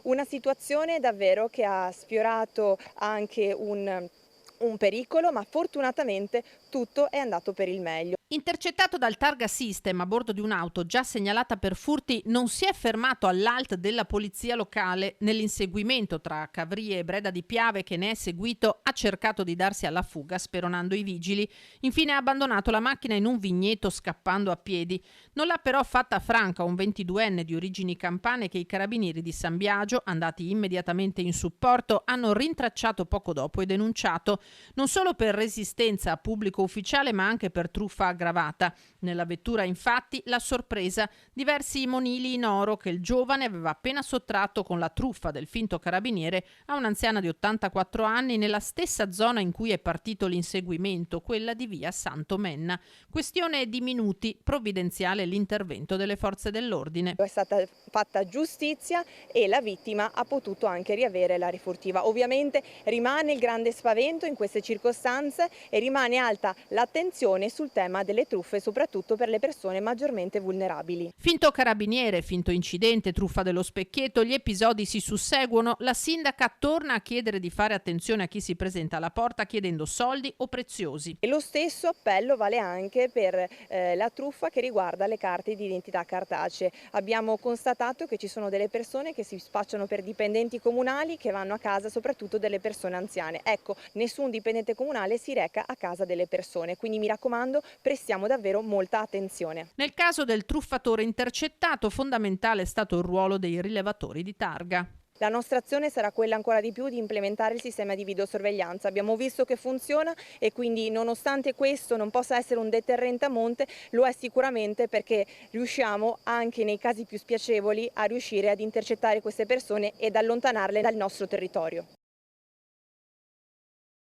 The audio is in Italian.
Una situazione davvero che ha sfiorato anche un pericolo, ma fortunatamente tutto è andato per il meglio. Intercettato dal Targa System a bordo di un'auto già segnalata per furti, non si è fermato all'ALT della polizia locale. Nell'inseguimento tra Cavrie e Breda di Piave che ne è seguito, ha cercato di darsi alla fuga speronando i vigili. Infine ha abbandonato la macchina in un vigneto scappando a piedi. Non l'ha però fatta franca un 22enne di origini campane che i carabinieri di San Biagio, andati immediatamente in supporto, hanno rintracciato poco dopo e denunciato, non solo per resistenza a pubblico ufficiale ma anche per truffa aggravata. Nella vettura infatti la sorpresa, diversi monili in oro che il giovane aveva appena sottratto con la truffa del finto carabiniere a un'anziana di 84 anni nella stessa zona in cui è partito l'inseguimento, quella di via Santo Menna. Questione di minuti, provvidenziale l'intervento delle forze dell'ordine. È stata fatta giustizia e la vittima ha potuto anche riavere la rifurtiva. Ovviamente rimane il grande spavento in queste circostanze e rimane alta l'attenzione sul tema delle truffe, soprattutto per le persone maggiormente vulnerabili. Finto carabiniere, finto incidente, truffa dello specchietto, gli episodi si susseguono. La sindaca torna a chiedere di fare attenzione a chi si presenta alla porta chiedendo soldi o preziosi. E lo stesso appello vale anche per la truffa che riguarda le carte di identità cartacee. Abbiamo constatato che ci sono delle persone che si spacciano per dipendenti comunali che vanno a casa soprattutto delle persone anziane. Ecco, nessun dipendente comunale si reca a casa delle persone, quindi mi raccomando, prestiamo davvero molta attenzione. Nel caso del truffatore intercettato, fondamentale è stato il ruolo dei rilevatori di targa. La nostra azione sarà quella ancora di più di implementare il sistema di videosorveglianza. Abbiamo visto che funziona e quindi nonostante questo non possa essere un deterrente a monte, lo è sicuramente perché riusciamo anche nei casi più spiacevoli a riuscire ad intercettare queste persone ed allontanarle dal nostro territorio.